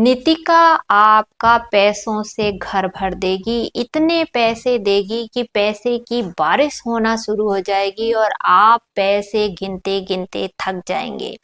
नितिका आपका पैसों से घर भर देगी, इतने पैसे देगी कि पैसे की बारिश होना शुरू हो जाएगी और आप पैसे गिनते गिनते थक जाएंगे।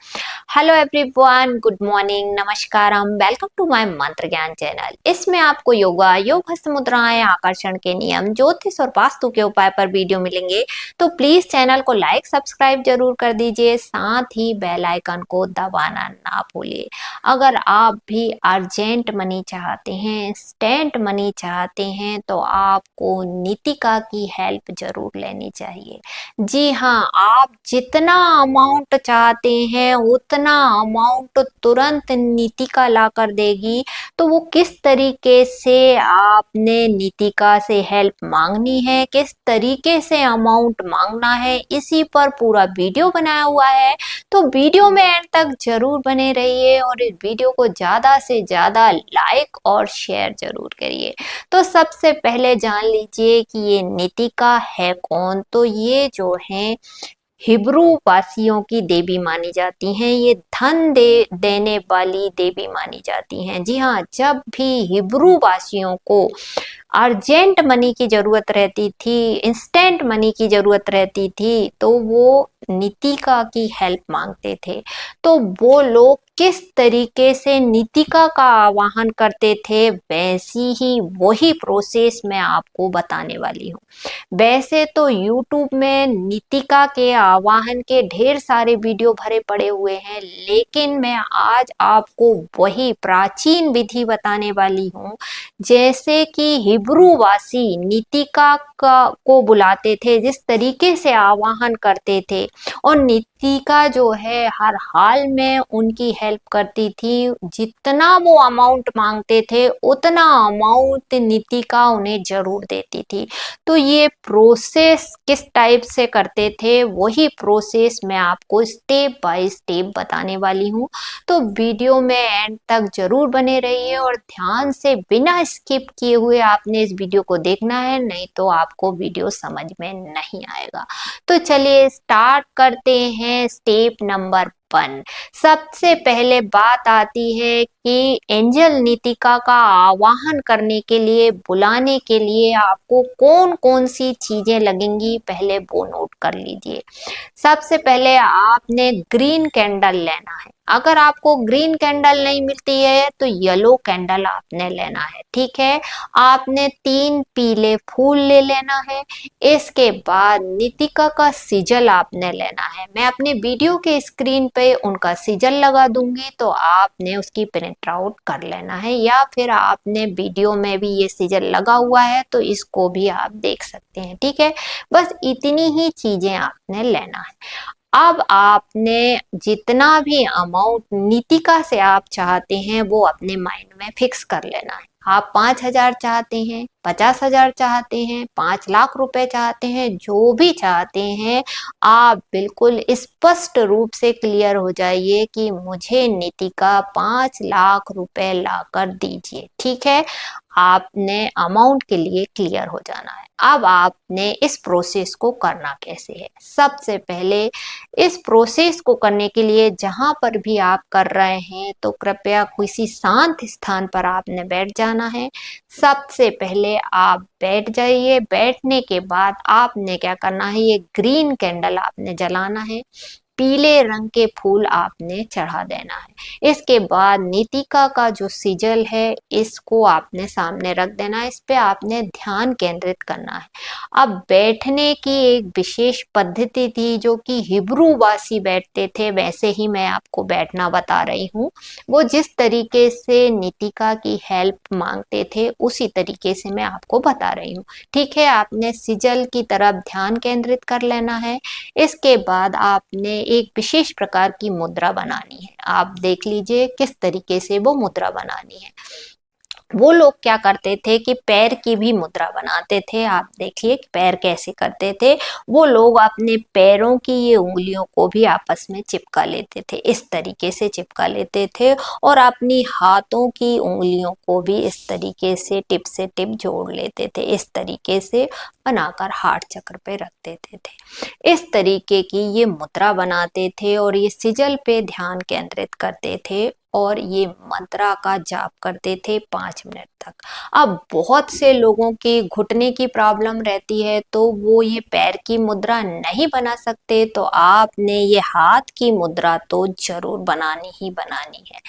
हेलो एवरीवन, गुड मॉर्निंग, नमस्कारम, welcome to my Mantra Gyan channel. इसमें आपको योगा, योग, हस्त मुद्राएं, आकर्षण के नियम, ज्योतिष और वास्तु के उपाय पर वीडियो मिलेंगे। तो प्लीज चैनल को लाइक सब्सक्राइब जरूर कर दीजिए, साथ ही बेल आइकन को दबाना ना भूलिए। अगर आप भी अर्जेंट मनी चाहते हैं, इंस्टेंट मनी चाहते हैं, तो आपको नितिका की हेल्प जरूर लेनी चाहिए। जी हाँ, आप जितना अमाउंट चाहते हैं उतना अमाउंट तुरंत नितिका ला कर देगी। तो वो किस तरीके से आपने नितिका से हेल्प मांगनी है, किस तरीके से अमाउंट मांगना है, इसी पर पूरा वीडियो बनाया हुआ है। तो वीडियो में एंड तक जरूर बने रहिए और इस वीडियो को ज्यादा से ज्यादा लाइक और शेयर जरूर करिए। तो सबसे पहले जान लीजिए कि ये नितिका है कौन। तो ये जो है हिब्रू वासियों की देवी मानी जाती हैं। ये धन देने वाली देवी मानी जाती हैं। जी हाँ, जब भी हिब्रू वासियों को अर्जेंट मनी की जरूरत रहती थी, इंस्टेंट मनी की जरूरत रहती थी, तो वो नितिका की हेल्प मांगते थे। तो वो लोग किस तरीके से नितिका का आवाहन करते थे, वैसी ही वही प्रोसेस मैं आपको बताने वाली हूँ। वैसे तो YouTube में नितिका के आवाहन के ढेर सारे वीडियो भरे पड़े हुए हैं, लेकिन मैं आज आपको वही प्राचीन विधि बताने वाली हूँ। जैसे कि हिब्रू वासी नितिका को बुलाते थे, जिस तरीके से आवाहन करते थे, और नितिका जो है हर हाल में उनकी हेल्प करती थी। जितना वो अमाउंट मांगते थे उतना अमाउंट नितिका उन्हें जरूर देती थी। तो ये प्रोसेस किस टाइप से करते थे, वही प्रोसेस मैं आपको स्टेप बाय स्टेप बताने वाली हूँ। तो वीडियो में एंड तक जरूर बने रहिए और ध्यान से बिना स्किप किए हुए आपने इस वीडियो को देखना है, नहीं तो आपको वीडियो समझ में नहीं आएगा। तो चलिए स्टार्ट करते हैं। Step number 1। सबसे पहले बात आती है कि एंजल नितिका का आवाहन करने के लिए, बुलाने के लिए आपको कौन कौन सी चीजें लगेंगी, पहले वो नोट कर लीजिए। सबसे पहले आपने ग्रीन कैंडल लेना है। अगर आपको ग्रीन कैंडल नहीं मिलती है तो येलो कैंडल आपने लेना है। ठीक है, आपने 3 पीले फूल ले लेना है। इसके बाद नितिका का सिजल आपने लेना है। मैं अपने वीडियो के स्क्रीन पे उनका सिजल लगा दूंगी, तो आपने उसकी प्रिंट आउट कर लेना है, या फिर आपने वीडियो में भी ये सिजल लगा हुआ है तो इसको भी आप देख सकते हैं। ठीक है, बस इतनी ही चीजें आपने लेना है। अब आपने जितना भी अमाउंट नितिका से आप चाहते हैं वो अपने माइंड में फिक्स कर लेना है। आप 5,000 चाहते हैं, 50,000 चाहते हैं, 5 लाख रुपए चाहते हैं, जो भी चाहते हैं, आप बिल्कुल स्पष्ट रूप से क्लियर हो जाइए कि मुझे नितिका 5 लाख रुपए लाकर दीजिए। ठीक है, आपने अमाउंट के लिए क्लियर हो जाना है। अब आपने इस प्रोसेस को करना कैसे है। सबसे पहले इस प्रोसेस को करने के लिए जहां पर भी आप कर रहे हैं तो कृपया किसी शांत स्थान पर आपने बैठ जाना है। सबसे पहले आप बैठ जाइए। बैठने के बाद आपने क्या करना है, ये ग्रीन कैंडल आपने जलाना है, पीले रंग के फूल आपने चढ़ा देना है। इसके बाद नितिका का जो सिजल है इसको आपने सामने रख देना है। इस पे आपने ध्यान केंद्रित करना है। अब बैठने की एक विशेष पद्धति थी जो कि हिब्रू वासी बैठते थे, वैसे ही मैं आपको बैठना बता रही हूँ। वो जिस तरीके से नितिका की हेल्प मांगते थे उसी तरीके से मैं आपको बता रही हूँ। ठीक है, आपने सिजल की तरफ ध्यान केंद्रित कर लेना है। इसके बाद आपने एक विशेष प्रकार की मुद्रा बनानी है। आप देख लीजिए किस तरीके से वो मुद्रा बनानी है। वो लोग क्या करते थे कि पैर की भी मुद्रा बनाते थे। आप देखिए पैर कैसे करते थे। वो लोग अपने पैरों की ये उंगलियों को भी आपस में चिपका लेते थे, इस तरीके से चिपका लेते थे, और अपनी हाथों की उंगलियों को भी इस तरीके से टिप से टिप जोड़ लेते थे, इस तरीके से बनाकर हार्ट चक्र पे रख देते थे। इस तरीके की ये मुद्रा बनाते थे और ये सिजल पे ध्यान केंद्रित करते थे। और ये मंत्रा का जाप करते थे 5 मिनट तक। अब बहुत से लोगों के घुटने की प्रॉब्लम रहती है तो वो ये पैर की मुद्रा नहीं बना सकते, तो आपने ये हाथ की मुद्रा तो जरूर बनानी ही बनानी है।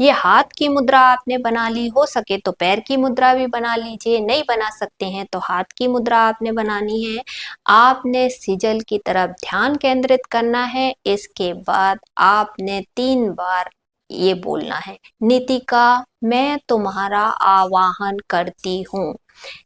ये हाथ की मुद्रा आपने बना ली, हो सके तो पैर की मुद्रा भी बना लीजिए, नहीं बना सकते हैं तो हाथ की मुद्रा आपने बनानी है। आपने सिजल की तरफ ध्यान केंद्रित करना है। इसके बाद आपने 3 बार ये बोलना है, नितिका मैं तुम्हारा आवाहन करती हूँ।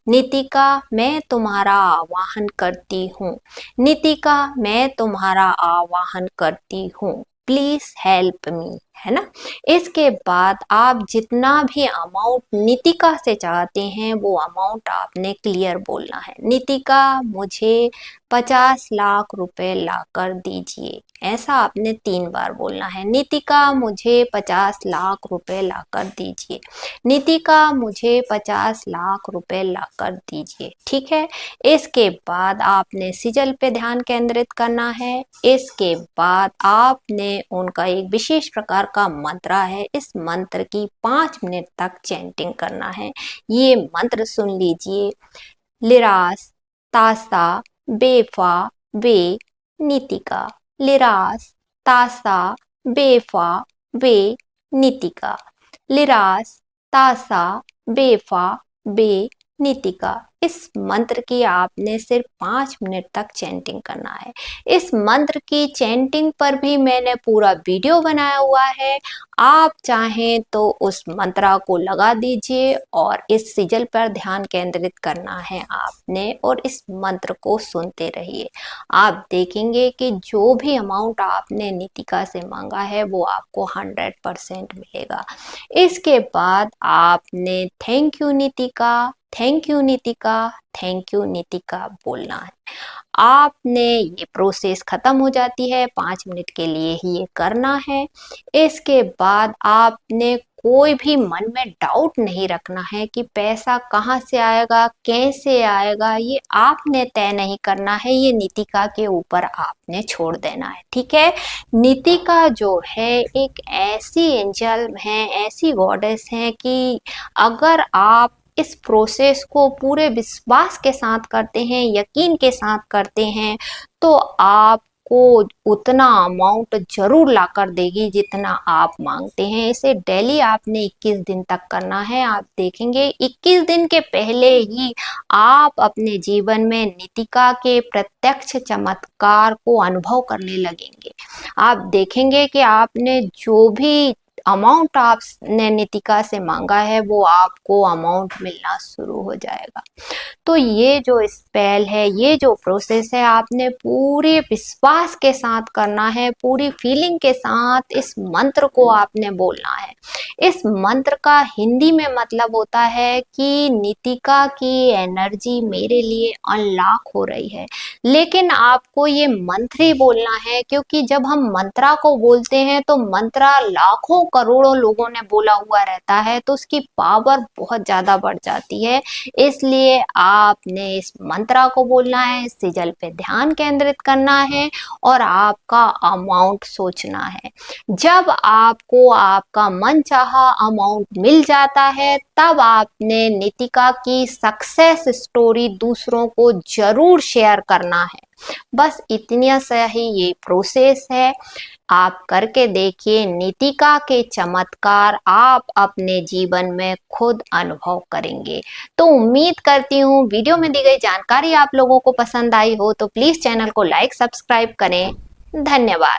नितिका मैं तुम्हारा आवाहन करती हूँ। नितिका मैं तुम्हारा आवाहन करती हूँ। प्लीज हेल्प मी, है ना। इसके बाद आप जितना भी अमाउंट नितिका से चाहते हैं वो अमाउंट आपने क्लियर बोलना है। नितिका मुझे 50 लाख रुपए लाकर दीजिए, ऐसा आपने 3 बार बोलना है। नितिका मुझे 50 लाख रुपए लाकर दीजिए। नितिका मुझे 50 लाख रुपए लाकर दीजिए, ठीक है। इसके बाद आपने सिजल पे ध्यान केंद्रित करना है। इसके बाद आपने उनका एक विशेष प्रकार का मंत्र है, इस मंत्र की 5 मिनट तक चैंटिंग करना है। ये मंत्र सुन लीजिए। लिरास तासा बेफा बे नीतिका। लिरास तासा बेफा बे नीतिका। लिरास तासा बेफा बे नीतिका। इस मंत्र की आपने सिर्फ 5 मिनट तक चैंटिंग करना है। इस मंत्र की चैंटिंग पर भी मैंने पूरा वीडियो बनाया हुआ है, आप चाहें तो उस मंत्रा को लगा दीजिए और इस सिजल पर ध्यान केंद्रित करना है आपने और इस मंत्र को सुनते रहिए। आप देखेंगे कि जो भी अमाउंट आपने नितिका से मांगा है वो आपको 100% मिलेगा। इसके बाद आपने thank you Nitika, thank you Nitika, thank you Nitika बोलना है। आपने ये प्रोसेस खत्म हो जाती है, 5 मिनट के लिए ही ये करना है। इसके बाद आपने कोई भी मन में डाउट नहीं रखना है कि पैसा कहाँ से आएगा, कैसे आएगा, ये आपने तय नहीं करना है, ये नितिका के ऊपर आपने छोड़ देना है, ठीक है। नितिका जो है एक ऐसी एंजल है, ऐसी गॉडेस है कि अगर आप इस प्रोसेस को पूरे विश्वास के साथ करते हैं, यकीन के साथ करते हैं, तो आपको उतना अमाउंट जरूर ला कर देगी जितना आप मांगते हैं। इसे डेली आपने 21 दिन तक करना है। आप देखेंगे 21 दिन के पहले ही आप अपने जीवन में नितिका के प्रत्यक्ष चमत्कार को अनुभव करने लगेंगे। आप देखेंगे कि आपने जो भी अमाउंट आपने नितिका से मांगा है वो आपको अमाउंट मिलना शुरू हो जाएगा। तो ये जो स्पेल है, ये जो प्रोसेस है, आपने पूरे विश्वास के साथ करना है, पूरी फीलिंग के साथ इस मंत्र को आपने बोलना है। इस मंत्र का हिंदी में मतलब होता है कि नितिका की एनर्जी मेरे लिए अनलॉक हो रही है। लेकिन आपको ये मंत्र ही बोलना है, क्योंकि जब हम मंत्रा को बोलते हैं तो मंत्रा लाखों करोड़ों लोगों ने बोला हुआ रहता है तो उसकी पावर बहुत ज्यादा बढ़ जाती है। इसलिए आपने इस मंत्रा को बोलना है, सिजल पे ध्यान केंद्रित करना है और आपका अमाउंट सोचना है। जब आपको आपका मन चाहा अमाउंट मिल जाता है तब आपने नितिका की सक्सेस स्टोरी दूसरों को जरूर शेयर करना है। बस इतना सा ही ये प्रोसेस है। आप करके देखिए, नितिका के चमत्कार आप अपने जीवन में खुद अनुभव करेंगे। तो उम्मीद करती हूँ वीडियो में दी गई जानकारी आप लोगों को पसंद आई हो, तो प्लीज चैनल को लाइक सब्सक्राइब करें। धन्यवाद।